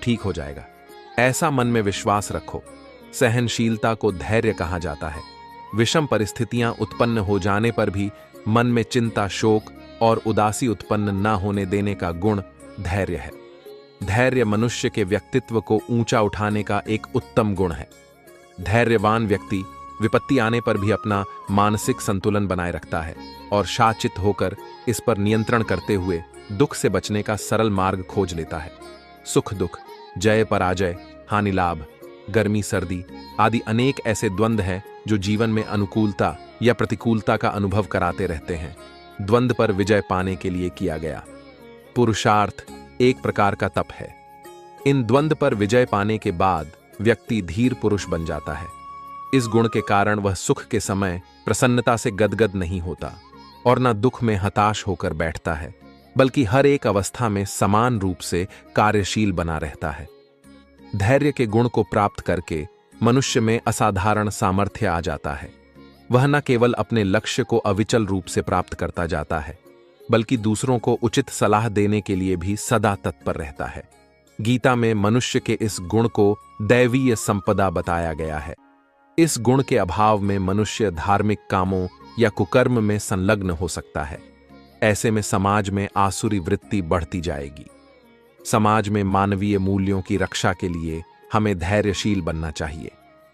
ठीक हो जाएगा। ऐसा मन में विश्वास रखो। सहनशीलता को धैर्य कहा जाता है। विषम परिस्थितियां उत्पन्न हो जाने पर भी मन में चिंता, शोक और उदासी उत्पन्न न होने देने का गुण धैर्य है। धैर्य मनुष्य के व्यक्तित्व को ऊंचा उठाने का एक उत्तम गुण है। धैर्यवान व्यक्ति विपत्ति आने पर भी अपना मानसिक संतुलन बनाए रखता है और शाचित होकर इस पर नियंत्रण करते हुए दुख से बचने का सरल मार्ग खोज लेता है। सुख दुख, जय पराजय, हानि लाभ, गर्मी सर्दी आदि अनेक ऐसे द्वंद्व हैं जो जीवन में अनुकूलता या प्रतिकूलता का अनुभव कराते रहते हैं। द्वंद्व पर विजय पाने के लिए किया गया पुरुषार्थ एक प्रकार का तप है। इन द्वंद्व पर विजय पाने के बाद व्यक्ति धीर पुरुष बन जाता है। इस गुण के कारण वह सुख के समय प्रसन्नता से गदगद नहीं होता और न दुख में हताश होकर बैठता है, बल्कि हर एक अवस्था में समान रूप से कार्यशील बना रहता है। धैर्य के गुण को प्राप्त करके मनुष्य में असाधारण सामर्थ्य आ जाता है। वह न केवल अपने लक्ष्य को अविचल रूप से प्राप्त करता जाता है, बल्कि दूसरों को उचित सलाह देने के लिए भी सदा तत्पर रहता है। गीता में मनुष्य के इस गुण को दैवीय संपदा बताया गया है। इस गुण के अभाव में मनुष्य धार्मिक कामों या कुकर्म में संलग्न हो सकता है। ऐसे में समाज में आसुरी वृत्ति बढ़ती जाएगी। समाज में मानवीय मूल्यों की रक्षा के लिए हमें धैर्यशील बनना चाहिए।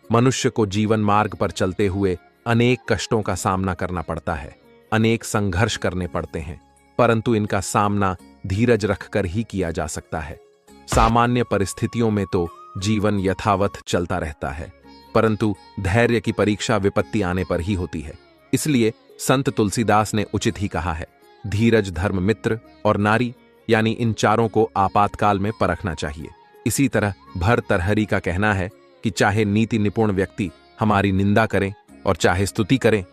मनुष्य को जीवन मार्ग पर चलते हुए अनेक कष्टों का सामना करना पड़ता है, अनेक संघर्ष करने पड़ते हैं, परंतु इनका सामना धीरज रखकर ही किया जा सकता है। सामान्य परिस्थितियों में तो जीवन यथावत चलता रहता है, परंतु धैर्य की परीक्षा विपत्ति आने पर ही होती है। इसलिए संत तुलसीदास ने उचित ही कहा है, धीरज, धर्म, मित्र और नारी, यानी इन चारों को आपातकाल में परखना चाहिए। इसी तरह भर्तृहरि का कहना है कि चाहे नीति निपुण व्यक्ति हमारी निंदा करें और चाहे स्तुति करें,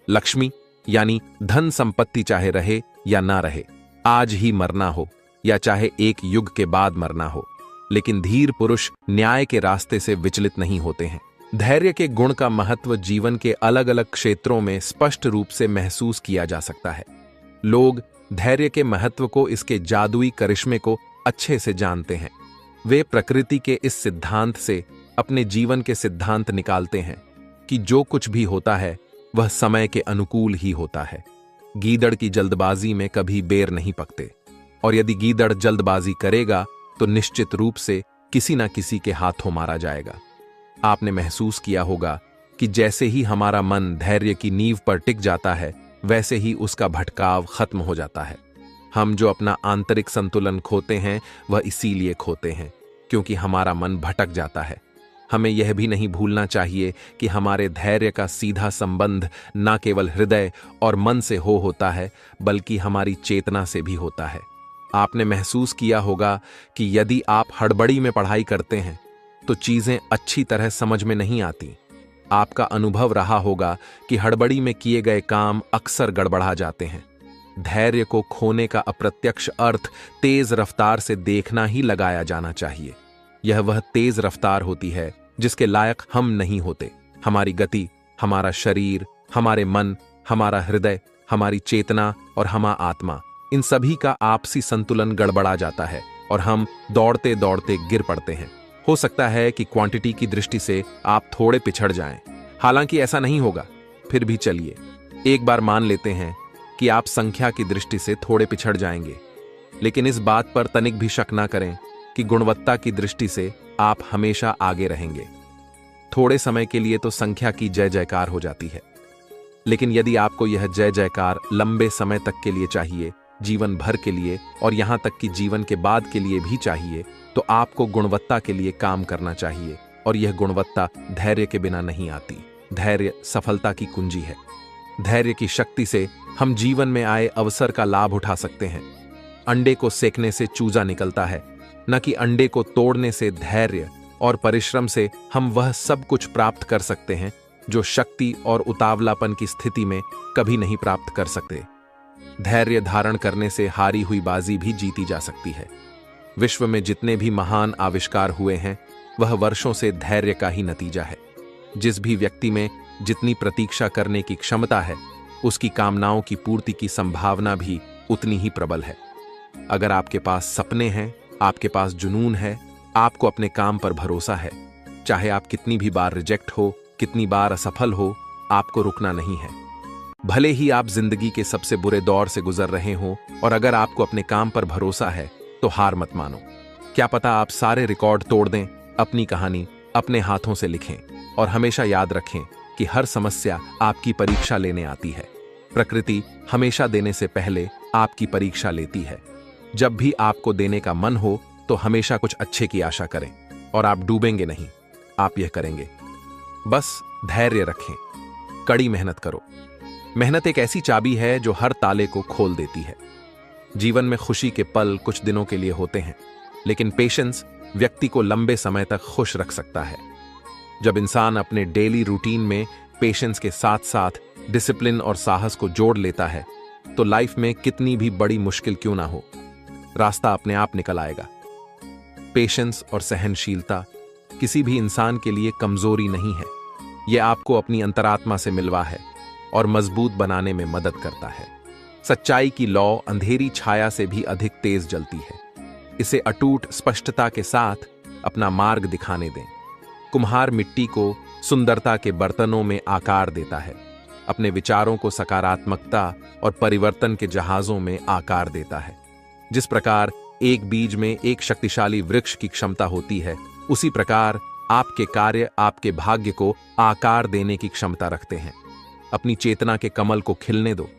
लक्ष्मी यानी धन संपत्ति चाहे रहे या ना रहे, आज ही मरना हो या चाहे एक युग के बाद मरना हो, लेकिन धीर पुरुष न्याय के रास्ते से विचलित नहीं होते हैं। धैर्य के गुण का महत्व जीवन के अलग अलग क्षेत्रों में स्पष्ट रूप से महसूस किया जा सकता है। लोग धैर्य के महत्व को, इसके जादुई करिश्मे को अच्छे से जानते हैं। वे प्रकृति के इस सिद्धांत से अपने जीवन के सिद्धांत निकालते हैं कि जो कुछ भी होता है वह समय के अनुकूल ही होता है। गीदड़ की जल्दबाजी में कभी बेर नहीं पकते, और यदि गीदड़ जल्दबाजी करेगा तो निश्चित रूप से किसी न किसी के हाथों मारा जाएगा। आपने महसूस किया होगा कि जैसे ही हमारा मन धैर्य की नींव पर टिक जाता है, वैसे ही उसका भटकाव खत्म हो जाता है। हम जो अपना आंतरिक संतुलन खोते हैं वह इसीलिए खोते हैं क्योंकि हमारा मन भटक जाता है। हमें यह भी नहीं भूलना चाहिए कि हमारे धैर्य का सीधा संबंध न केवल हृदय और मन से होता है, बल्कि हमारी चेतना से भी होता है। आपने महसूस किया होगा कि यदि आप हड़बड़ी में पढ़ाई करते हैं तो चीजें अच्छी तरह समझ में नहीं आती। आपका अनुभव रहा होगा कि हड़बड़ी में किए गए काम अक्सर गड़बड़ा जाते हैं। धैर्य को खोने का अप्रत्यक्ष अर्थ तेज रफ्तार से देखना ही लगाया जाना चाहिए। यह वह तेज रफ्तार होती है जिसके लायक हम नहीं होते। हमारी गति, हमारा शरीर, हमारे मन, हमारा हृदय, हमारी चेतना और हमारा आत्मा, इन सभी का आपसी संतुलन गड़बड़ा जाता है और हम दौड़ते दौड़ते गिर पड़ते हैं। हो सकता है कि क्वांटिटी की दृष्टि से आप थोड़े पिछड़ जाएं, हालांकि ऐसा नहीं होगा। फिर भी चलिए एक बार मान लेते हैं कि आप संख्या की दृष्टि से थोड़े पिछड़ जाएंगे, लेकिन इस बात पर तनिक भी शक ना करें कि गुणवत्ता की दृष्टि से आप हमेशा आगे रहेंगे। थोड़े समय के लिए तो संख्या की जय जयकार हो जाती है, लेकिन यदि आपको यह जय जयकार लंबे समय तक के लिए चाहिए, जीवन भर के लिए और यहां तक कि जीवन के बाद के लिए भी चाहिए, तो आपको गुणवत्ता के लिए काम करना चाहिए, और यह गुणवत्ता धैर्य के बिना नहीं आती। धैर्य सफलता की कुंजी है। धैर्य की शक्ति से हम जीवन में आए अवसर का लाभ उठा सकते हैं। अंडे को सेकने से चूजा निकलता है, न कि अंडे को तोड़ने से। धैर्य और परिश्रम से हम वह सब कुछ प्राप्त कर सकते हैं जो शक्ति और उतावलापन की स्थिति में कभी नहीं प्राप्त कर सकते। धैर्य धारण करने से हारी हुई बाजी भी जीती जा सकती है। विश्व में जितने भी महान आविष्कार हुए हैं वह वर्षों से धैर्य का ही नतीजा है। जिस भी व्यक्ति में जितनी प्रतीक्षा करने की क्षमता है, उसकी कामनाओं की पूर्ति की संभावना भी उतनी ही प्रबल है। अगर आपके पास सपने हैं, आपके पास जुनून है, आपको अपने काम पर भरोसा है। चाहे आप कितनी भी बार रिजेक्ट हो, कितनी बार असफल हो, आपको रुकना नहीं है। भले ही आप जिंदगी के सबसे बुरे दौर से गुजर रहे हो, और अगर आपको अपने काम पर भरोसा है तो हार मत मानो। क्या पता आप सारे रिकॉर्ड तोड़ दें, अपनी कहानी अपने हाथों से लिखें। और हमेशा याद रखें कि हर समस्या आपकी परीक्षा लेने आती है। प्रकृति हमेशा देने से पहले आपकी परीक्षा लेती है। जब भी आपको देने का मन हो तो हमेशा कुछ अच्छे की आशा करें, और आप डूबेंगे नहीं, आप यह करेंगे। बस धैर्य रखें, कड़ी मेहनत करो। मेहनत एक ऐसी चाबी है जो हर ताले को खोल देती है। जीवन में खुशी के पल कुछ दिनों के लिए होते हैं, लेकिन पेशेंस व्यक्ति को लंबे समय तक खुश रख सकता है। जब इंसान अपने डेली रूटीन में पेशेंस के साथ साथ डिसिप्लिन और साहस को जोड़ लेता है, तो लाइफ में कितनी भी बड़ी मुश्किल क्यों ना हो, रास्ता अपने आप निकल आएगा। पेशेंस और सहनशीलता किसी भी इंसान के लिए कमजोरी नहीं है। यह आपको अपनी अंतरात्मा से मिलवा है और मजबूत बनाने में मदद करता है। सच्चाई की लौ अंधेरी छाया से भी अधिक तेज जलती है। इसे अटूट स्पष्टता के साथ अपना मार्ग दिखाने दें। कुम्हार मिट्टी को सुंदरता के बर्तनों में आकार देता है, अपने विचारों को सकारात्मकता और परिवर्तन के जहाजों में आकार देता है। जिस प्रकार एक बीज में एक शक्तिशाली वृक्ष की क्षमता होती है, उसी प्रकार आपके कार्य आपके भाग्य को आकार देने की क्षमता रखते हैं। अपनी चेतना के कमल को खिलने दो।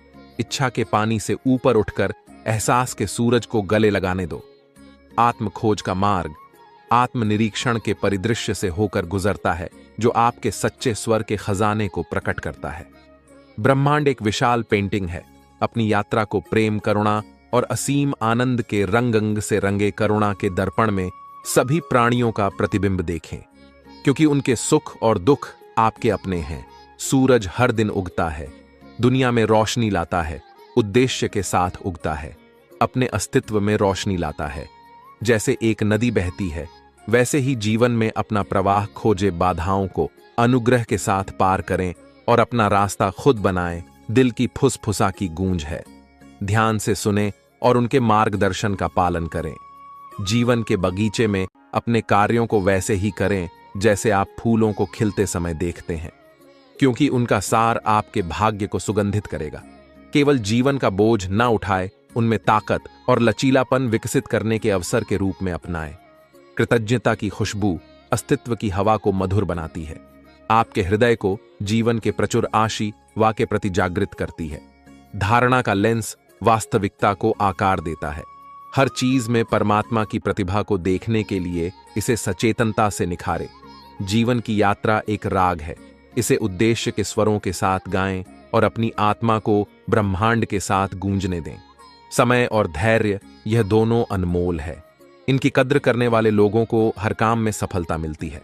इच्छा के पानी से ऊपर उठकर एहसास के सूरज को गले लगाने दो। आत्म खोज का मार्ग आत्मनिरीक्षण के परिदृश्य से होकर गुजरता है, जो आपके सच्चे स्वर के खजाने को प्रकट करता है। ब्रह्मांड एक विशाल पेंटिंग है। अपनी यात्रा को प्रेम, करुणा और असीम आनंद के रंग से रंगे करुणा के दर्पण में सभी प्राणियों का प्रतिबिंब देखें, क्योंकि उनके सुख और दुख आपके अपने हैं। सूरज हर दिन उगता है, दुनिया में रोशनी लाता है, उद्देश्य के साथ उगता है, अपने अस्तित्व में रोशनी लाता है। जैसे एक नदी बहती है, वैसे ही जीवन में अपना प्रवाह खोजे बाधाओं को अनुग्रह के साथ पार करें और अपना रास्ता खुद बनाएं। दिल की फुसफुसा की गूंज है। ध्यान से सुने और उनके मार्गदर्शन का पालन करें। जीवन के बगीचे में अपने कार्यों को वैसे ही करें जैसे आप फूलों को खिलते समय देखते हैं, क्योंकि उनका सार आपके भाग्य को सुगंधित करेगा। केवल जीवन का बोझ ना उठाए, उनमें ताकत और लचीलापन विकसित करने के अवसर के रूप में अपनाएं। कृतज्ञता की खुशबू अस्तित्व की हवा को मधुर बनाती है, आपके हृदय को जीवन के प्रचुर आशीर्वाद के प्रति जागृत करती है। धारणा का लेंस वास्तविकता को आकार देता है। हर चीज में परमात्मा की प्रतिभा को देखने के लिए इसे सचेतनता से निखारें। जीवन की यात्रा एक राग है, इसे उद्देश्य के स्वरों के साथ गाएं और अपनी आत्मा को ब्रह्मांड के साथ गूंजने दें। समय और धैर्य, यह दोनों अनमोल है। इनकी कद्र करने वाले लोगों को हर काम में सफलता मिलती है।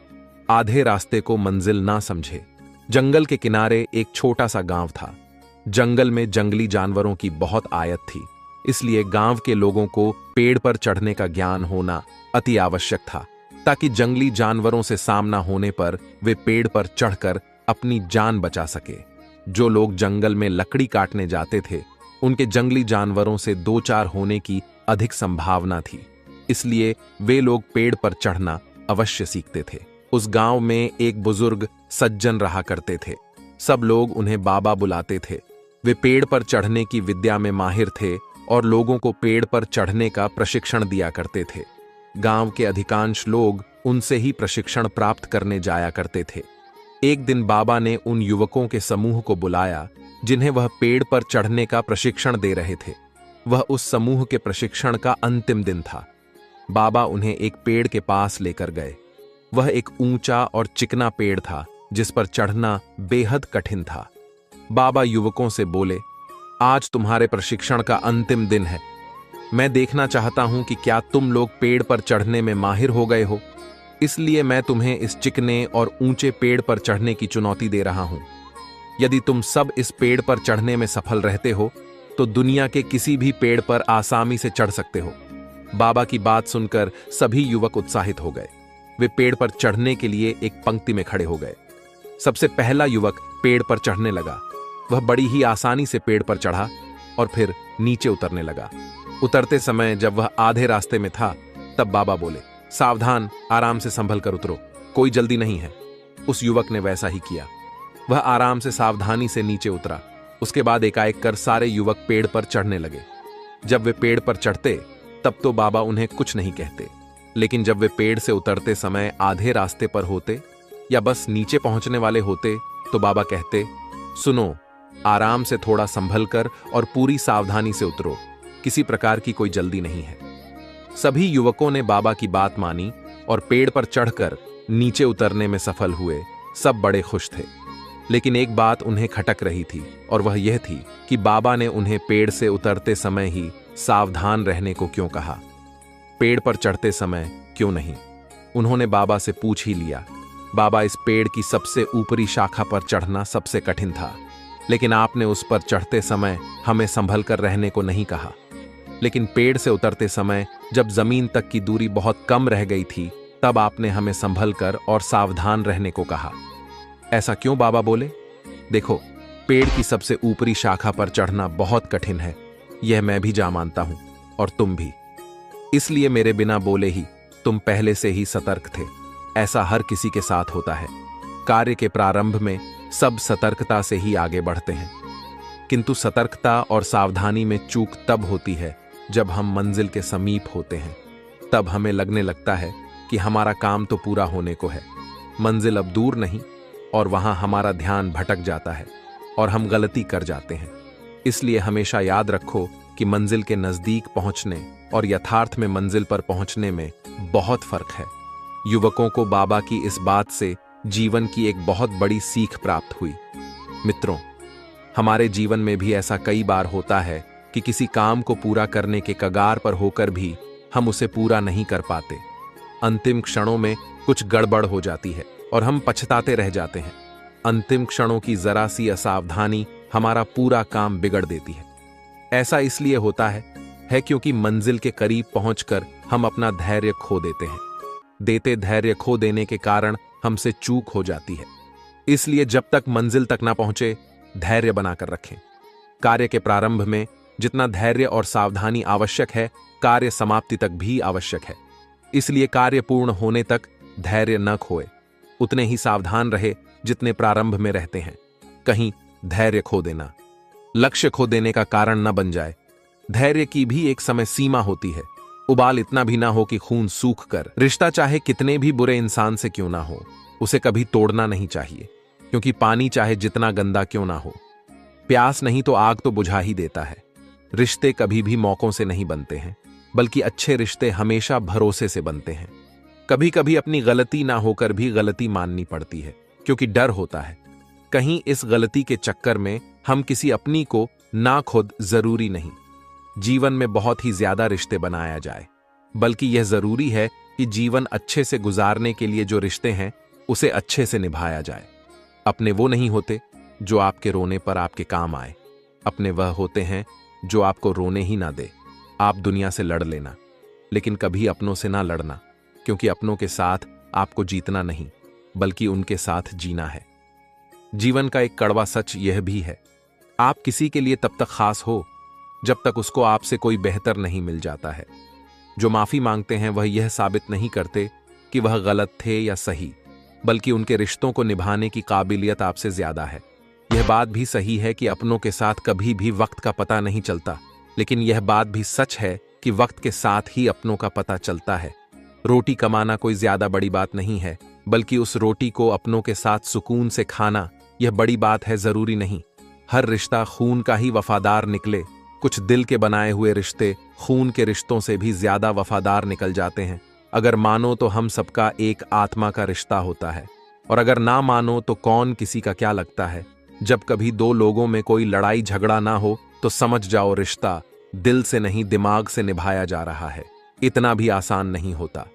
आधे रास्ते को मंजिल ना समझे। जंगल के किनारे एक छोटा सा गांव था। जंगल में जंगली जानवरों की बहुत आयत थी, इसलिए गांव के लोगों को पेड़ पर चढ़ने का ज्ञान होना अति आवश्यक था, ताकि जंगली जानवरों से सामना होने पर वे पेड़ पर चढ़कर अपनी जान बचा सके। जो लोग जंगल में लकड़ी काटने जाते थे, उनके जंगली जानवरों से दो चार होने की अधिक संभावना थी, इसलिए वे लोग पेड़ पर चढ़ना अवश्य सीखते थे। उस गांव में एक बुजुर्ग सज्जन रहा करते थे। सब लोग उन्हें बाबा बुलाते थे। वे पेड़ पर चढ़ने की विद्या में माहिर थे और लोगों को पेड़ पर चढ़ने का प्रशिक्षण दिया करते थे। गांव के अधिकांश लोग उनसे ही प्रशिक्षण प्राप्त करने जाया करते थे। एक दिन बाबा ने उन युवकों के समूह को बुलाया जिन्हें वह पेड़ पर चढ़ने का प्रशिक्षण दे रहे थे। वह उस समूह के प्रशिक्षण का अंतिम दिन था। बाबा उन्हें एक पेड़ के पास लेकर गए। वह एक ऊंचा और चिकना पेड़ था जिस पर चढ़ना बेहद कठिन था। बाबा युवकों से बोले, आज तुम्हारे प्रशिक्षण का अंतिम दिन है। मैं देखना चाहता हूं कि क्या तुम लोग पेड़ पर चढ़ने में माहिर हो गए हो। इसलिए मैं तुम्हें इस चिकने और ऊंचे पेड़ पर चढ़ने की चुनौती दे रहा हूं। यदि तुम सब इस पेड़ पर चढ़ने में सफल रहते हो तो दुनिया के किसी भी पेड़ पर आसानी से चढ़ सकते हो। बाबा की बात सुनकर सभी युवक उत्साहित हो गए। वे पेड़ पर चढ़ने के लिए एक पंक्ति में खड़े हो गए। सबसे पहला युवक पेड़ पर चढ़ने लगा। वह बड़ी ही आसानी से पेड़ पर चढ़ा और फिर नीचे उतरने लगा। उतरते समय जब वह आधे रास्ते में था, तब बाबा बोले, सावधान, आराम से संभल कर उतरो, कोई जल्दी नहीं है। उस युवक ने वैसा ही किया। वह आराम से सावधानी से नीचे उतरा। उसके बाद एकाएक कर सारे युवक पेड़ पर चढ़ने लगे। जब वे पेड़ पर चढ़ते तब तो बाबा उन्हें कुछ नहीं कहते, लेकिन जब वे पेड़ से उतरते समय आधे रास्ते पर होते या बस नीचे पहुंचने वाले होते तो बाबा कहते, सुनो, आराम से थोड़ा संभल कर और पूरी सावधानी से उतरो, किसी प्रकार की कोई जल्दी नहीं है। सभी युवकों ने बाबा की बात मानी और पेड़ पर चढ़कर नीचे उतरने में सफल हुए। सब बड़े खुश थे, लेकिन एक बात उन्हें खटक रही थी और वह यह थी कि बाबा ने उन्हें पेड़ से उतरते समय ही सावधान रहने को क्यों कहा, पेड़ पर चढ़ते समय क्यों नहीं। उन्होंने बाबा से पूछ ही लिया, बाबा, इस पेड़ की सबसे ऊपरी शाखा पर चढ़ना सबसे कठिन था, लेकिन आपने उस पर चढ़ते समय हमें संभल कर रहने को नहीं कहा। लेकिन पेड़ से उतरते समय जब जमीन तक की दूरी बहुत कम रह गई थी तब आपने हमें संभल कर और सावधान रहने को कहा। ऐसा क्यों बाबा बोले? देखो, पेड़ की सबसे ऊपरी शाखा पर चढ़ना बहुत कठिन है, यह मैं भी जा मानता हूं और तुम भी। इसलिए मेरे बिना बोले ही तुम पहले से ही सतर्क थे। ऐसा हर किसी के साथ होता है। कार्य के प्रारंभ में सब सतर्कता से ही आगे बढ़ते हैं, किंतु सतर्कता और सावधानी में चूक तब होती है जब हम मंजिल के समीप होते हैं। तब हमें लगने लगता है कि हमारा काम तो पूरा होने को है, मंजिल अब दूर नहीं, और वहां हमारा ध्यान भटक जाता है और हम गलती कर जाते हैं। इसलिए हमेशा याद रखो कि मंजिल के नजदीक पहुंचने और यथार्थ में मंजिल पर पहुंचने में बहुत फर्क है। युवकों को बाबा की इस बात से जीवन की एक बहुत बड़ी सीख प्राप्त हुई। मित्रों, हमारे जीवन में भी ऐसा कई बार होता है कि किसी काम को पूरा करने के कगार पर होकर भी हम उसे पूरा नहीं कर पाते। अंतिम क्षणों में कुछ गड़बड़ हो जाती है और हम पछताते रह जाते हैं। अंतिम क्षणों की जरा सी असावधानी हमारा पूरा काम बिगड़ देती है। ऐसा इसलिए होता है क्योंकि मंजिल के करीब पहुंचकर हम अपना धैर्य खो देते हैं। धैर्य खो देने के कारण हमसे चूक हो जाती है। इसलिए जब तक मंजिल तक ना पहुंचे, धैर्य बनाकर रखें। कार्य के प्रारंभ में जितना धैर्य और सावधानी आवश्यक है, कार्य समाप्ति तक भी आवश्यक है। इसलिए कार्य पूर्ण होने तक धैर्य न खोए, उतने ही सावधान रहे जितने प्रारंभ में रहते हैं। कहीं धैर्य खो देना लक्ष्य खो देने का कारण न बन जाए। धैर्य की भी एक समय सीमा होती है। उबाल इतना भी ना हो कि खून सूख कर। रिश्ता चाहे कितने भी बुरे इंसान से क्यों ना हो, उसे कभी तोड़ना नहीं चाहिए, क्योंकि पानी चाहे जितना गंदा क्यों ना हो, प्यास नहीं तो आग तो बुझा ही देता है। रिश्ते कभी भी मौकों से नहीं बनते हैं, बल्कि अच्छे रिश्ते हमेशा भरोसे से बनते हैं। कभी कभी अपनी गलती ना होकर भी गलती माननी पड़ती है, क्योंकि डर होता है कहीं इस गलती के चक्कर में हम किसी अपनी को ना खुद जरूरी नहीं। जीवन में बहुत ही ज्यादा रिश्ते बनाया जाए, बल्कि यह जरूरी है कि जीवन अच्छे से गुजारने के लिए जो रिश्ते हैं उसे अच्छे से निभाया जाए। अपने वो नहीं होते जो आपके रोने पर आपके काम आए, अपने वह होते हैं जो आपको रोने ही ना दे। आप दुनिया से लड़ लेना, लेकिन कभी अपनों से ना लड़ना, क्योंकि अपनों के साथ आपको जीतना नहीं बल्कि उनके साथ जीना है। जीवन का एक कड़वा सच यह भी है, आप किसी के लिए तब तक खास हो जब तक उसको आपसे कोई बेहतर नहीं मिल जाता है। जो माफी मांगते हैं वह यह साबित नहीं करते कि वह गलत थे या सही, बल्कि उनके रिश्तों को निभाने की काबिलियत आपसे ज्यादा है। यह बात भी सही है कि अपनों के साथ कभी भी वक्त का पता नहीं चलता, लेकिन यह बात भी सच है कि वक्त के साथ ही अपनों का पता चलता है। रोटी कमाना कोई ज्यादा बड़ी बात नहीं है, बल्कि उस रोटी को अपनों के साथ सुकून से खाना यह बड़ी बात है। जरूरी नहीं हर रिश्ता खून का ही वफादार निकले। कुछ दिल के बनाए हुए रिश्ते खून के रिश्तों से भी ज्यादा वफादार निकल जाते हैं। अगर मानो तो हम सबका एक आत्मा का रिश्ता होता है, और अगर ना मानो तो कौन किसी का क्या लगता है। जब कभी दो लोगों में कोई लड़ाई झगड़ा ना हो तो समझ जाओ रिश्ता दिल से नहीं दिमाग से निभाया जा रहा है। इतना भी आसान नहीं होता।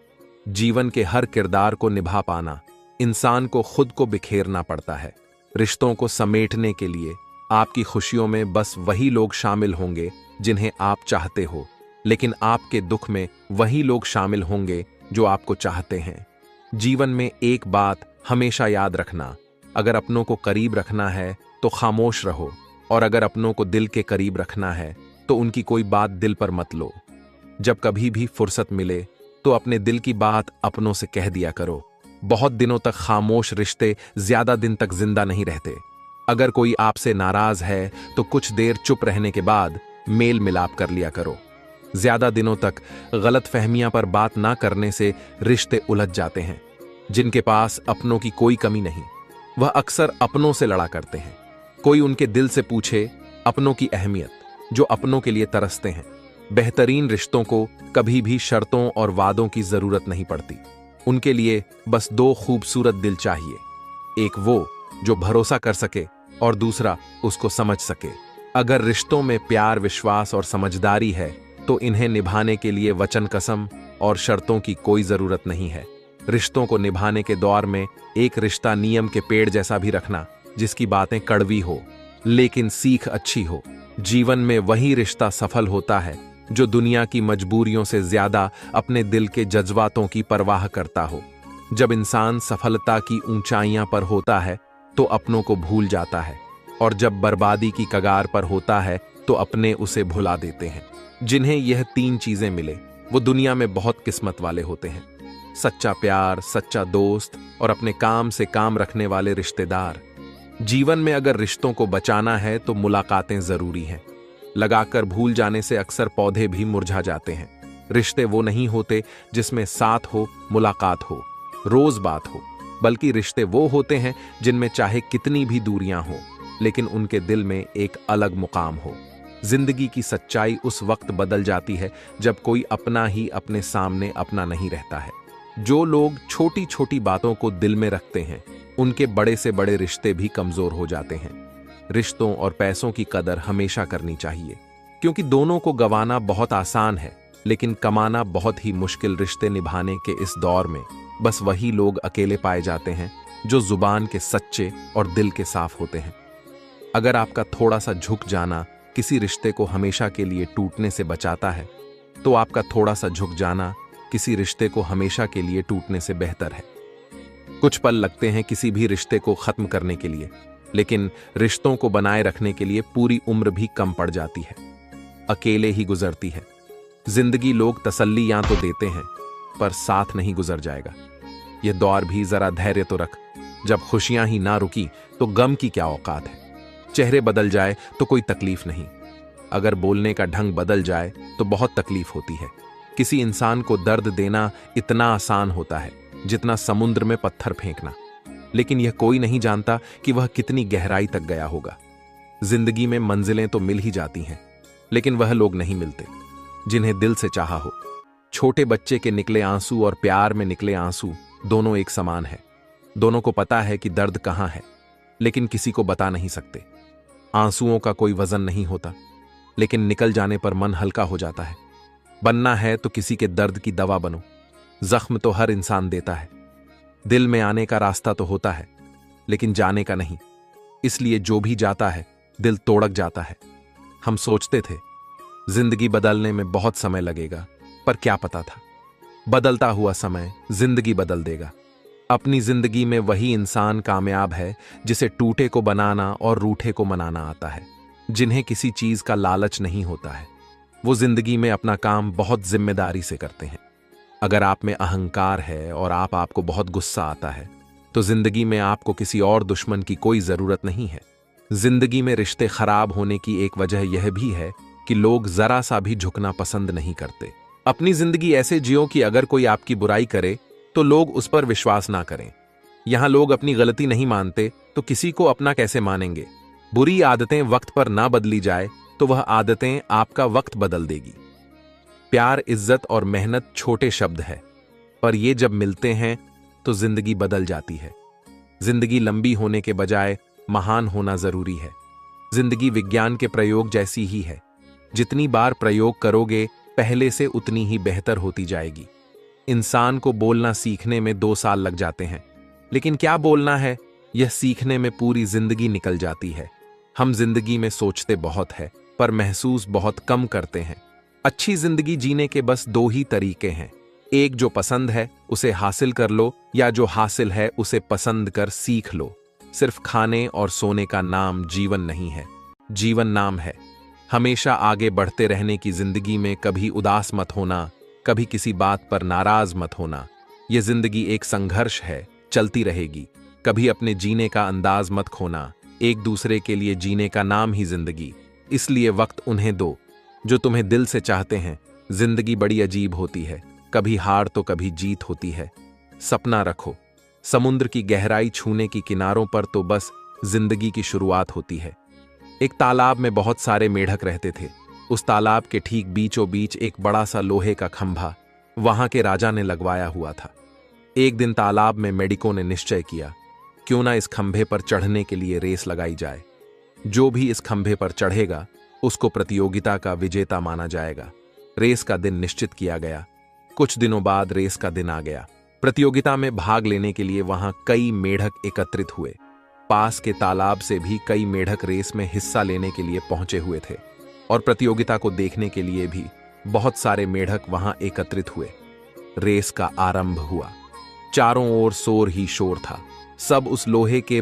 जीवन के हर किरदार को निभा पाना इंसान को खुद को बिखेरना पड़ता है। रिश्तों को समेटने के लिए आपकी खुशियों में बस वही लोग शामिल होंगे जिन्हें आप चाहते हो, लेकिन आपके दुख में वही लोग शामिल होंगे जो आपको चाहते हैं। जीवन में एक बात हमेशा याद रखना, अगर अपनों को करीब रखना है तो खामोश रहो, और अगर अपनों को दिल के करीब रखना है तो उनकी कोई बात दिल पर मत लो। जब कभी भी फुर्सत मिले तो अपने दिल की बात अपनों से कह दिया करो। बहुत दिनों तक खामोश रिश्ते ज्यादा दिन तक जिंदा नहीं रहते। अगर कोई आपसे नाराज है तो कुछ देर चुप रहने के बाद मेल मिलाप कर लिया करो। ज्यादा दिनों तक गलत फहमियां पर बात ना करने से रिश्ते उलझ जाते हैं। जिनके पास अपनों की कोई कमी नहीं, वह अक्सर अपनों से लड़ा करते हैं। कोई उनके दिल से पूछे अपनों की अहमियत, जो अपनों के लिए तरसते हैं। बेहतरीन रिश्तों को कभी भी शर्तों और वादों की जरूरत नहीं पड़ती। उनके लिए बस दो खूबसूरत दिल चाहिए, एक वो जो भरोसा कर सके और दूसरा उसको समझ सके। अगर रिश्तों में प्यार, विश्वास और समझदारी है तो इन्हें निभाने के लिए वचन, कसम और शर्तों की कोई जरूरत नहीं है। रिश्तों को निभाने के दौर में एक रिश्ता नियम के पेड़ जैसा भी रखना, जिसकी बातें कड़वी हो लेकिन सीख अच्छी हो। जीवन में वही रिश्ता सफल होता है जो दुनिया की मजबूरियों से ज्यादा अपने दिल के जज्बातों की परवाह करता हो। जब इंसान सफलता की ऊंचाइयां पर होता है तो अपनों को भूल जाता है, और जब बर्बादी की कगार पर होता है तो अपने उसे भुला देते हैं। जिन्हें यह तीन चीजें मिले वो दुनिया में बहुत किस्मत वाले होते हैं। सच्चा प्यार, सच्चा दोस्त और अपने काम से काम रखने वाले रिश्तेदार। जीवन में अगर रिश्तों को बचाना है तो मुलाकातें जरूरी हैं। लगाकर भूल जाने से अक्सर पौधे भी मुरझा जाते हैं। रिश्ते वो नहीं होते जिसमें साथ हो, मुलाकात हो, रोज बात हो, बल्कि रिश्ते वो होते हैं जिनमें चाहे कितनी भी दूरियां हो लेकिन उनके दिल में एक अलग मुकाम हो। जिंदगी की सच्चाई उस वक्त बदल जाती है जब कोई अपना ही अपने सामने अपना नहीं रहता है। जो लोग छोटी छोटी बातों को दिल में रखते हैं उनके बड़े से बड़े रिश्ते भी कमजोर हो जाते हैं। रिश्तों और पैसों की कदर हमेशा करनी चाहिए, क्योंकि दोनों को गंवाना बहुत आसान है लेकिन कमाना बहुत ही मुश्किल। रिश्ते निभाने के इस दौर में बस वही लोग अकेले पाए जाते हैं जो जुबान के सच्चे और दिल के साफ होते हैं। अगर आपका थोड़ा सा झुक जाना किसी रिश्ते को हमेशा के लिए टूटने से बचाता है तो आपका थोड़ा सा झुक जाना किसी रिश्ते को हमेशा के लिए टूटने से बेहतर है। कुछ पल लगते हैं किसी भी रिश्ते को खत्म करने के लिए, लेकिन रिश्तों को बनाए रखने के लिए पूरी उम्र भी कम पड़ जाती है, अकेले ही गुजरती है। जिंदगी लोग तसल्ली या तो देते हैं पर साथ नहीं गुजर जाएगा। यह दौर भी जरा धैर्य तो रख। जब खुशियां ही ना रुकी तो गम की क्या औकात है। चेहरे बदल जाए तो कोई तकलीफ नहीं, अगर बोलने का ढंग बदल जाए तो बहुत तकलीफ होती है। किसी इंसान को दर्द देना इतना आसान होता है जितना समुद्र में पत्थर फेंकना, लेकिन यह कोई नहीं जानता कि वह कितनी गहराई तक गया होगा। जिंदगी में मंजिलें तो मिल ही जाती हैं, लेकिन वह लोग नहीं मिलते जिन्हें दिल से चाहा हो। छोटे बच्चे के निकले आंसू और प्यार में निकले आंसू दोनों एक समान है। दोनों को पता है कि दर्द कहां है, लेकिन किसी को बता नहीं सकते। आंसुओं का कोई वजन नहीं होता, लेकिन निकल जाने पर मन हल्का हो जाता है। बनना है तो किसी के दर्द की दवा बनो। जख्म तो हर इंसान देता है। दिल में आने का रास्ता तो होता है, लेकिन जाने का नहीं। इसलिए जो भी जाता है दिल तोड़क जाता है। हम सोचते थे जिंदगी बदलने में बहुत समय लगेगा, पर क्या पता था बदलता हुआ समय जिंदगी बदल देगा। अपनी जिंदगी में वही इंसान कामयाब है जिसे टूटे को बनाना और रूठे को मनाना आता है, जिन्हें किसी चीज का लालच नहीं होता है। वो जिंदगी में अपना काम बहुत जिम्मेदारी से करते हैं। अगर आप में अहंकार है और आपको बहुत गुस्सा आता है तो जिंदगी में आपको किसी और दुश्मन की कोई जरूरत नहीं है। जिंदगी में रिश्ते खराब होने की एक वजह यह भी है कि लोग जरा सा भी झुकना पसंद नहीं करते। अपनी जिंदगी ऐसे जियो कि अगर कोई आपकी बुराई करे तो लोग उस पर विश्वास ना करें। यहां लोग अपनी गलती नहीं मानते तो किसी को अपना कैसे मानेंगे। बुरी आदतें वक्त पर ना बदली जाए तो वह आदतें आपका वक्त बदल देगी। प्यार, इज्जत और मेहनत छोटे शब्द है, पर ये जब मिलते हैं तो जिंदगी बदल जाती है। जिंदगी लंबी होने के बजाय महान होना जरूरी है। जिंदगी विज्ञान के प्रयोग जैसी ही है। जितनी बार प्रयोग करोगे पहले से उतनी ही बेहतर होती जाएगी। इंसान को बोलना सीखने में 2 साल लग जाते हैं, लेकिन क्या बोलना है यह सीखने में पूरी जिंदगी निकल जाती है। हम जिंदगी में सोचते बहुत है पर महसूस बहुत कम करते हैं। अच्छी जिंदगी जीने के बस 2 ही तरीके हैं। एक जो पसंद है उसे हासिल कर लो, या जो हासिल है उसे पसंद कर सीख लो। सिर्फ खाने और सोने का नाम जीवन नहीं है, जीवन नाम है। हमेशा आगे बढ़ते रहने की जिंदगी में कभी उदास मत होना, कभी किसी बात पर नाराज मत होना। ये जिंदगी एक संघर्ष है, चलती रहेगी। कभी अपने जीने का अंदाज मत खोना। एक दूसरे के लिए जीने का नाम ही जिंदगी, इसलिए वक्त उन्हें दो जो तुम्हें दिल से चाहते हैं। जिंदगी बड़ी अजीब होती है, कभी हार तो कभी जीत होती है। सपना रखो, समुद्र की गहराई छूने की किनारों पर तो बस जिंदगी की शुरुआत होती है। एक तालाब में बहुत सारे मेढक रहते थे। उस तालाब के ठीक बीचों बीच एक बड़ा सा लोहे का खंभा वहां के राजा ने लगवाया हुआ था। एक दिन तालाब में मेढकों ने निश्चय किया, क्यों ना इस खंभे पर चढ़ने के लिए रेस लगाई जाए। जो भी इस खंभे पर चढ़ेगा उसको प्रतियोगिता का विजेता माना जाएगा। रेस का दिन निश्चित किया गया। कुछ दिनों बाद रेस का दिन आ गया। प्रतियोगिता में भाग लेने के लिए वहां कई मेढक एकत्रित हुए। पास के तालाब से भी कई मेढक रेस में हिस्सा लेने के लिए पहुंचे हुए थे और प्रतियोगिता को देखने के लिए भी बहुत सारे मेढक वहां एकत्रित हुए। रेस का आरंभ हुआ। चारों ओर शोर ही शोर था। सब उस लोहे के